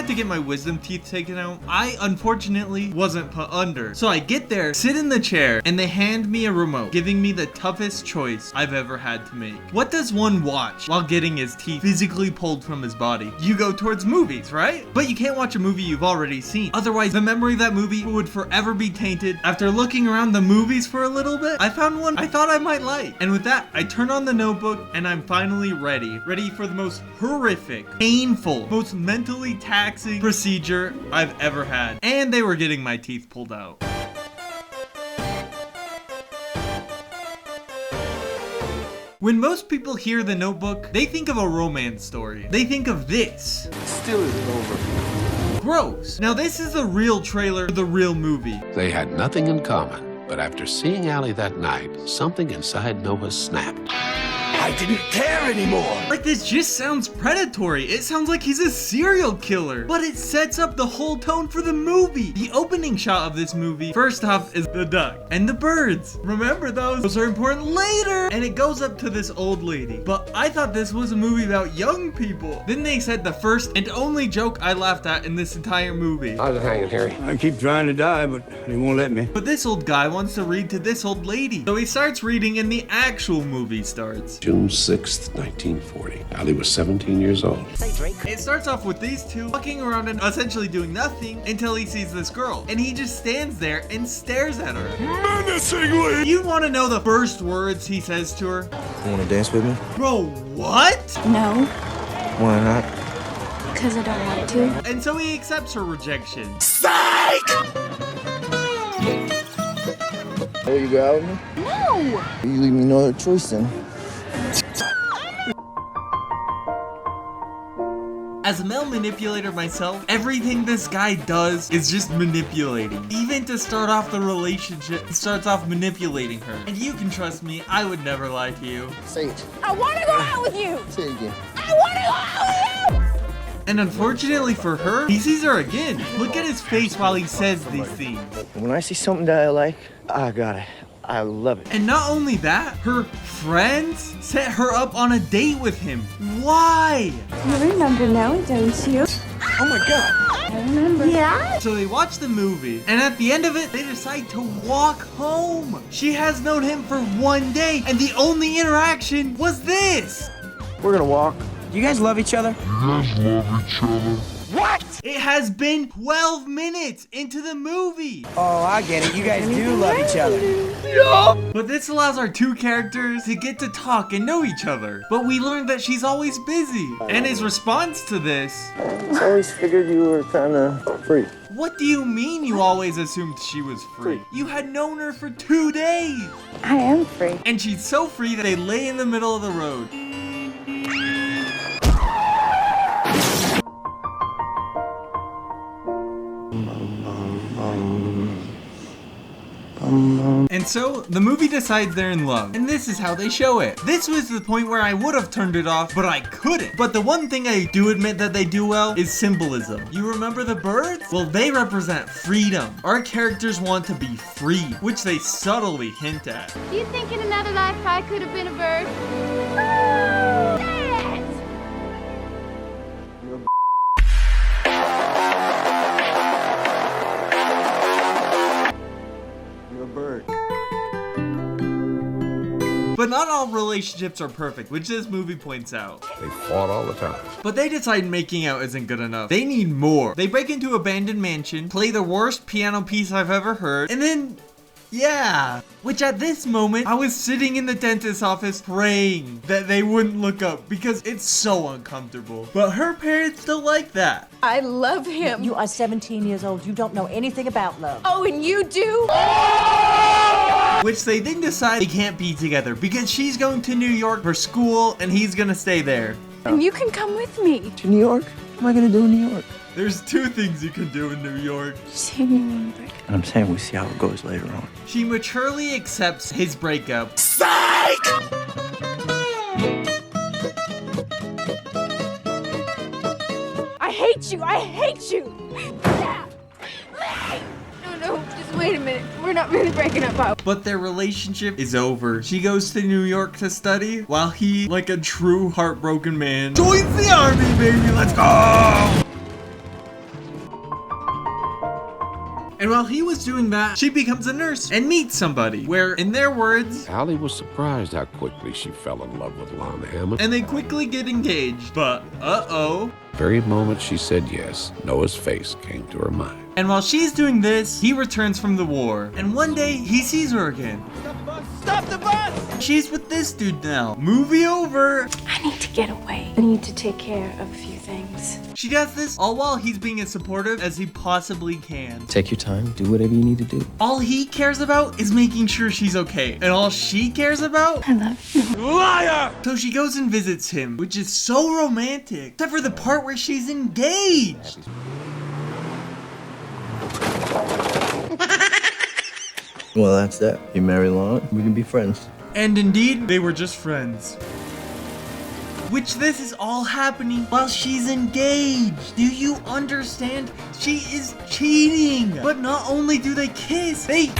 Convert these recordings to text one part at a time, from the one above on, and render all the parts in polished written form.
had to get my wisdom teeth taken out, I unfortunately wasn't put under. So I get there, sit in the chair, and they hand me a remote, giving me the toughest choice I've ever had to make. What does one watch while getting his teeth physically pulled from his body? You go towards movies, right? But you can't watch a movie you've already seen. Otherwise, the memory of that movie would forever be tainted. After looking around the movies for a little bit, I found one I thought I might like. And with that, I turn on the notebook and I'm finally ready. Ready for the most horrific, painful, most mentally taxing procedure I've ever had. And they were getting my teeth pulled out. When most people hear The Notebook, they think of a romance story. They think of this. Still isn't over. Gross. Now this is the real trailer for the real movie. They had nothing in common, but after seeing Allie that night, something inside Noah snapped. I didn't care anymore. Like, this just sounds predatory. It sounds like he's a serial killer. But it sets up the whole tone for the movie. The opening shot of this movie, first off, is the duck and the birds. Remember those? Those are important later. And it goes up to this old lady. But I thought this was a movie about young people. Then they said the first and only joke I laughed at in this entire movie. How's it hanging, Harry? I keep trying to die, but they won't let me. But this old guy wants to read to this old lady. So he starts reading and the actual movie starts. June 6th, 1940. Allie was 17 years old. It starts off with these two walking around and essentially doing nothing until he sees this girl. And he just stands there and stares at her. Menacingly! You want to know the first words he says to her? You wanna dance with me? Bro, what? No, Why not? because I don't want to. And so he accepts her rejection. Psych! Oh, you go out with me? No! You leave me no other choice then. As a male manipulator myself, everything this guy does is just manipulating. Even to start off the relationship, he starts off manipulating her. And you can trust me, I would never lie to you. Say it. I want to go out with you! Say it again. I want to go out with you! And unfortunately for her, he sees her again. Look at his face while he says these things. When I see something that I like, I got it. I love it. And not only that, her friends set her up on a date with him. Why? You remember now, don't you? Oh my God. I remember. Yeah? So they watch the movie, and at the end of it, they decide to walk home. She has known him for 1 day, and the only interaction was this. We're gonna walk. You guys love each other? What? It has been 12 minutes into the movie. Oh, I get it. You guys do love each other. But this allows our two characters to get to talk and know each other. But we learned that she's always busy. And his response to this, I always figured you were kind of free. what do you mean you always assumed she was free? You had known her for 2 days. I am free. And she's so free that they lay in the middle of the road. And so, the movie decides they're in love, and this is how they show it. This was the point where I would have turned it off, but I couldn't. But the one thing I do admit that they do well is symbolism. You remember the birds? Well, they represent freedom. Our characters want to be free, which they subtly hint at. Do you think in another life I could have been a bird? Oh, yes! You're a bird. But not all relationships are perfect, which this movie points out. They fought all the time. But they decide making out isn't good enough. They need more. They break into an abandoned mansion, play the worst piano piece I've ever heard, and then, yeah. Which at this moment, I was sitting in the dentist's office praying that they wouldn't look up because it's so uncomfortable. But her parents don't like that. I love him. You are 17 years old. You don't know anything about love. Oh, and you do? Which they then decide they can't be together because she's going to New York for school and he's gonna stay there. And you can come with me. To New York? What am I gonna do in New York? There's two things you can do in New York. See me one break. I'm saying we see how it goes later on. She maturely accepts his breakup. Psych! I hate you. I hate you. No, just wait a minute. We're not really breaking up. But their relationship is over. She goes to New York to study, while he, like a true heartbroken man, joins the army, baby. Let's go! And while he was doing that, she becomes a nurse and meets somebody where, in their words, Allie was surprised how quickly she fell in love with Lon Hammond. and they quickly get engaged. But, uh-oh. The very moment she said yes, Noah's face came to her mind. And while she's doing this, he returns from the war. And one day, he sees her again. Stop the bus! She's with this dude now. Movie over. I need to get away. I need to take care of a few things. She does this all while he's being as supportive as he possibly can. Take your time, do whatever you need to do. All he cares about is making sure she's okay. And all she cares about? I love you. Liar! So she goes and visits him, which is so romantic. Except for the part where she's engaged. Well, that's that. You marry Lon, we can be friends. And indeed, they were just friends. Which this is all happening while she's engaged. Do you understand? She is cheating. But not only do they kiss, they...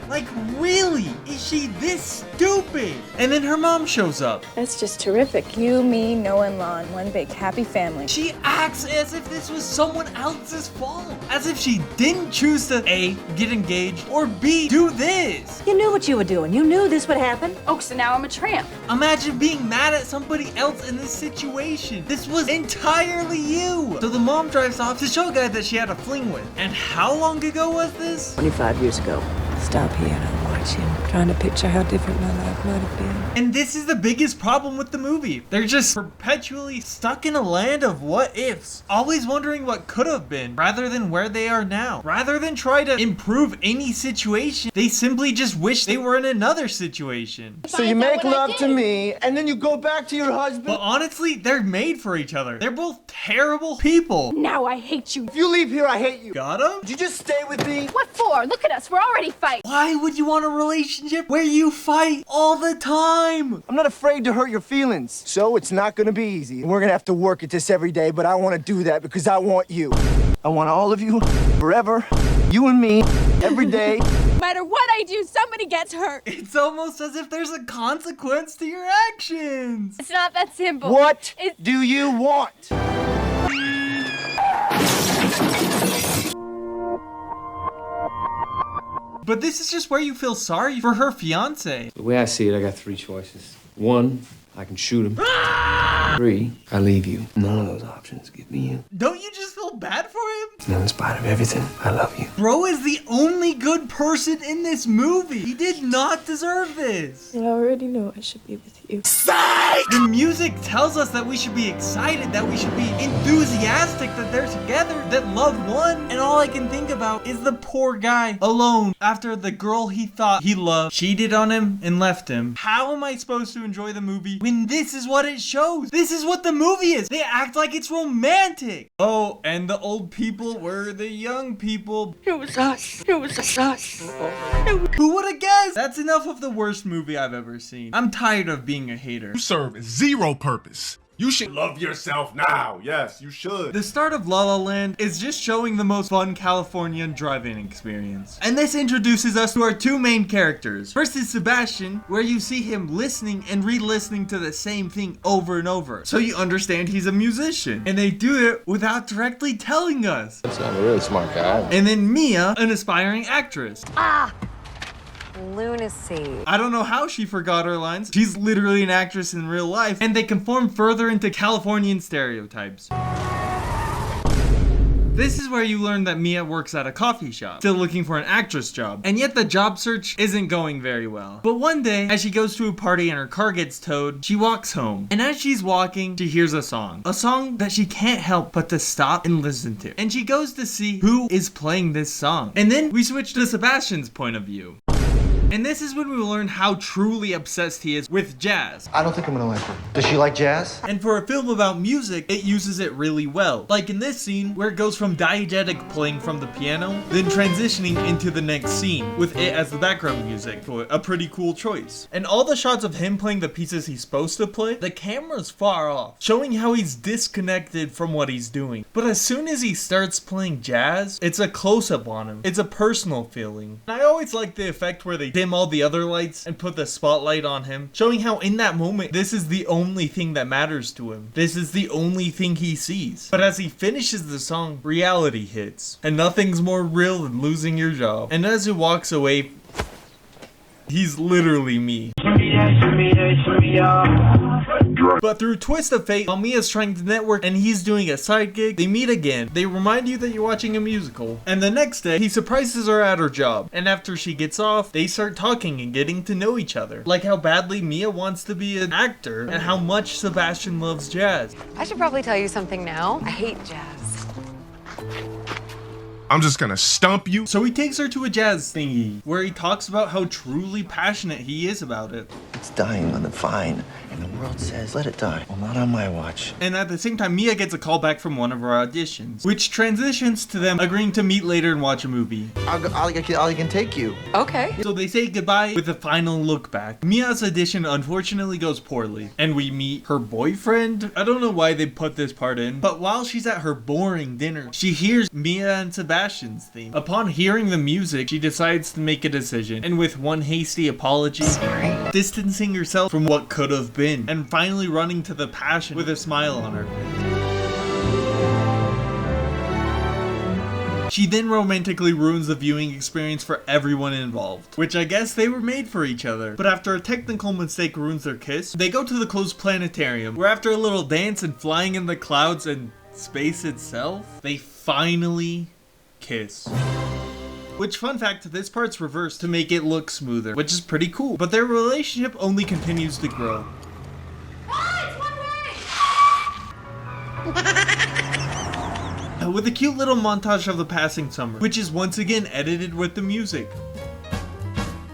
Like, really? Is she this stupid? And then her mom shows up. That's just terrific. You, me, Noah, and Lon, one big happy family. She acts as if this was someone else's fault. As if she didn't choose to A, get engaged, or B, do this. You knew what you were doing. You knew this would happen. Oh, so now I'm a tramp. Imagine being mad at somebody else in this situation. This was entirely you. So the mom drives off to show a guy that she had a fling with. And how long ago was this? 25 years ago. Stop here and I'm watching. Trying to picture how different my life might have been. And this is the biggest problem with the movie. They're just perpetually stuck in a land of what ifs. Always wondering what could have been rather than where they are now. Rather than try to improve any situation, they simply just wish they were in another situation. So you make love to me, and then you go back to your husband? But honestly, they're made for each other. They're both terrible people. Now I hate you. If you leave here, I hate you. Got him? Would you just stay with me? What for? Look at us. We're already fighting. Why would you want a relationship where you fight all the time? I'm not afraid to hurt your feelings. So it's not gonna be easy. We're gonna have to work at this every day, but I wanna do that because I want you. I want all of you, forever. You and me, every day. No matter what I do, somebody gets hurt. It's almost as if there's a consequence to your actions. It's not that simple. What do you want? But this is just where you feel sorry for her fiance. The way I see it, I got three choices. One, I can shoot him. 3, I leave you. None of those options give me you. Don't you just feel bad for him? And in spite of everything, I love you. Bro is the only good person in this movie. He did not deserve this. I already know I should be with you. The music tells us that we should be excited, that we should be enthusiastic that they're together, that love won. And all I can think about is the poor guy alone after the girl he thought he loved cheated on him and left him. How am I supposed to enjoy the movie when this is what it shows? This is what the movie is. They act like it's romantic. Oh, and the old people were the young people. It was us. It was us. Who would have guessed? That's enough of the worst movie I've ever seen. I'm tired of being a hater. You serve zero purpose. You should love yourself now. Yes, you should. The start of La La Land is just showing the most fun Californian driving experience. And this introduces us to our two main characters. First is Sebastian, where you see him listening and re-listening to the same thing over and over. So you understand he's a musician. And they do it without directly telling us. That's not a really smart guy. And then Mia, an aspiring actress. Lunacy. I don't know how she forgot her lines. She's literally an actress in real life, and they conform further into Californian stereotypes. This is where you learn that Mia works at a coffee shop, still looking for an actress job, and yet the job search isn't going very well. But one day, as she goes to a party and her car gets towed, she walks home, and as she's walking, she hears a song that she can't help but to stop and listen to. And she goes to see who is playing this song. And then we switch to Sebastian's point of view. And this is when we learn how truly obsessed he is with jazz. I don't think I'm gonna like her. Does she like jazz? And for a film about music, it uses it really well. Like in this scene, where it goes from diegetic playing from the piano, then transitioning into the next scene, with it as the background music. A pretty cool choice. And all the shots of him playing the pieces he's supposed to play, the camera's far off, showing how he's disconnected from what he's doing. But as soon as he starts playing jazz, it's a close-up on him. It's a personal feeling. And I always like the effect where they dim all the other lights and put the spotlight on him, showing how in that moment, this is the only thing that matters to him. This is the only thing he sees. But as he finishes the song, reality hits. And nothing's more real than losing your job. And as he walks away, he's literally me. But through twist of fate, while Mia's trying to network and he's doing a side gig, they meet again. They remind you that you're watching a musical. And the next day, he surprises her at her job. And after she gets off, they start talking and getting to know each other. Like how badly Mia wants to be an actor and how much Sebastian loves jazz. I should probably tell you something now. I hate jazz. I'm just gonna stump you. So he takes her to a jazz thingy, where he talks about how truly passionate he is about it. It's dying on the vine, and the world says, let it die. Well, not on my watch. And at the same time, Mia gets a call back from one of her auditions, which transitions to them agreeing to meet later and watch a movie. I can take you. Okay. So they say goodbye with a final look back. Mia's audition unfortunately goes poorly, and we meet her boyfriend. I don't know why they put this part in, but while she's at her boring dinner, she hears Mia and Sebastian's theme. Upon hearing the music, she decides to make a decision, and with one hasty apology, distancing herself from what could have been, and finally running to the passion with a smile on her face. She then romantically ruins the viewing experience for everyone involved, which I guess they were made for each other. But after a technical mistake ruins their kiss, they go to the closed planetarium, where after a little dance and flying in the clouds and space itself, they finally kiss. Which, fun fact, this part's reversed to make it look smoother, which is pretty cool. But their relationship only continues to grow. With a cute little montage of the passing summer, which is once again edited with the music.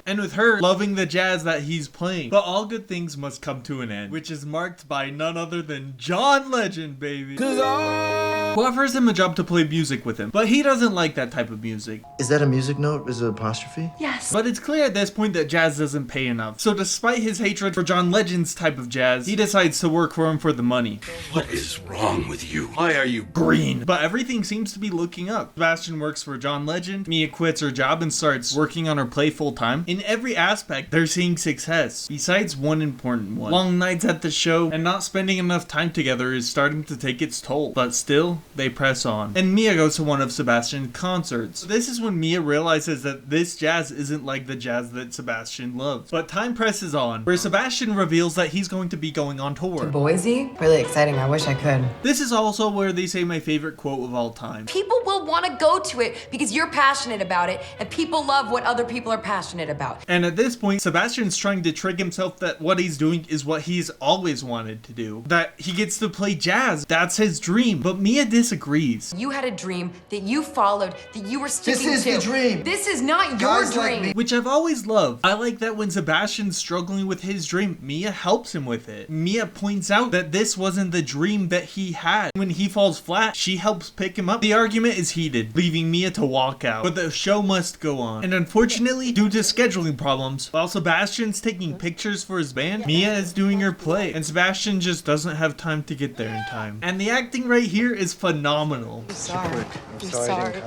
And with her loving the jazz that he's playing. But all good things must come to an end, which is marked by none other than John Legend, baby. Who offers him a job to play music with him, but he doesn't like that type of music. Is that a music note? Is it an apostrophe? Yes. But it's clear at this point that jazz doesn't pay enough. So despite his hatred for John Legend's type of jazz, he decides to work for him for the money. What is wrong with you? Why are you green? But everything seems to be looking up. Sebastian works for John Legend, Mia quits her job and starts working on her play full time. In every aspect, they're seeing success, besides one important one. Long nights at the show and not spending enough time together is starting to take its toll. But still, they press on. And Mia goes to one of Sebastian's concerts. This is when Mia realizes that this jazz isn't like the jazz that Sebastian loves. But time presses on, where Sebastian reveals that he's going to be going on tour. Boise? Really exciting. I wish I could. This is also where they say my favorite quote of all time. People will want to go to it because you're passionate about it, and people love what other people are passionate about. And at this point, Sebastian's trying to trick himself that what he's doing is what he's always wanted to do. That he gets to play jazz. That's his dream. But Mia disagrees. You had a dream that you followed, that you were sticking to. This is the dream. This is not your Guys like dream. me. Which I've always loved. I like that when Sebastian's struggling with his dream, Mia helps him with it. Mia points out that this wasn't the dream that he had. When he falls flat, she helps pick him up. The argument is heated, leaving Mia to walk out. But the show must go on. And unfortunately, due to scheduling problems, while Sebastian's taking pictures for his band, Mia is doing her play. And Sebastian just doesn't have time to get there in time. And the acting right here is phenomenal. I'm sorry. You're sorry.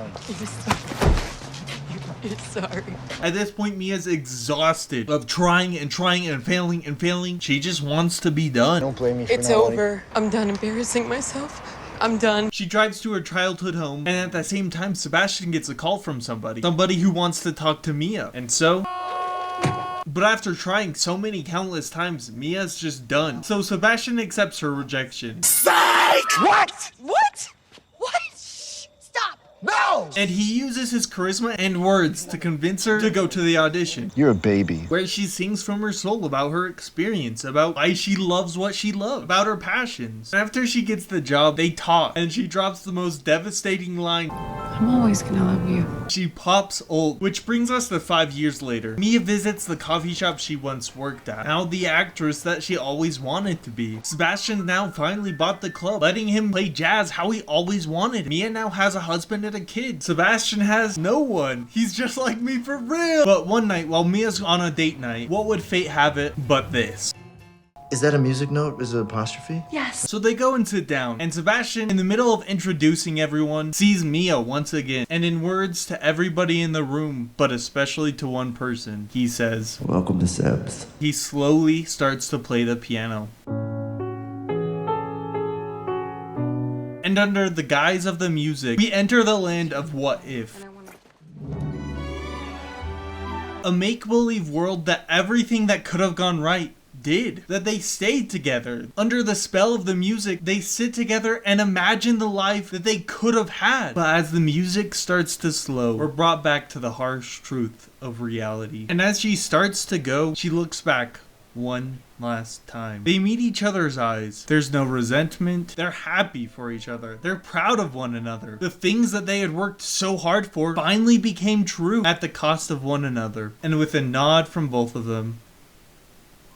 At this point, Mia's exhausted of trying and failing and failing. She just wants to be done. Don't blame me for It's not over. I'm done embarrassing myself. I'm done. She drives to her childhood home, and at the same time, Sebastian gets a call from somebody who wants to talk to Mia. And so... But after trying so many countless times, Mia's just done. So Sebastian accepts her rejection. Psych! What? What? What? Shh, stop. No! And he uses his charisma and words to convince her to go to the audition. You're a baby. Where she sings from her soul about her experience, about why she loves what she loves, about her passions. After she gets the job, they talk, and she drops the most devastating line. I'm always gonna love you. She pops old, which brings us to 5 years later. Mia visits the coffee shop she once worked at, now the actress that she always wanted to be. Sebastian now finally bought the club, letting him play jazz how he always wanted. Mia now has a husband and a kid. Sebastian has no one. He's just like me for real. But one night, while Mia's on a date night, what would fate have it but this? Is that a music note? Is it an apostrophe? Yes. So they go and sit down, and Sebastian, in the middle of introducing everyone, sees Mia once again, and in words to everybody in the room, but especially to one person, he says, Welcome to Seb's. He slowly starts to play the piano. And under the guise of the music, we enter the land of what if. A make-believe world that everything that could have gone right did. That they stayed together. Under the spell of the music, they sit together and imagine the life that they could have had. But as the music starts to slow, we're brought back to the harsh truth of reality. And as she starts to go, she looks back one last time. They meet each other's eyes. There's no resentment. They're happy for each other. They're proud of one another. The things that they had worked so hard for finally became true at the cost of one another. And with a nod from both of them,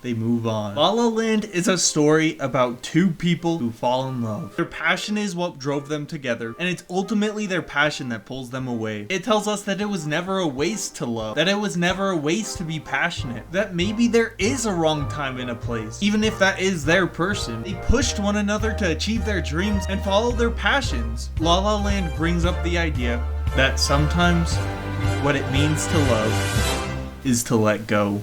they move on. La La Land is a story about two people who fall in love. Their passion is what drove them together, and it's ultimately their passion that pulls them away. It tells us that it was never a waste to love, that it was never a waste to be passionate, that maybe there is a wrong time and a place, even if that is their person. They pushed one another to achieve their dreams and follow their passions. La La Land brings up the idea that sometimes what it means to love is to let go.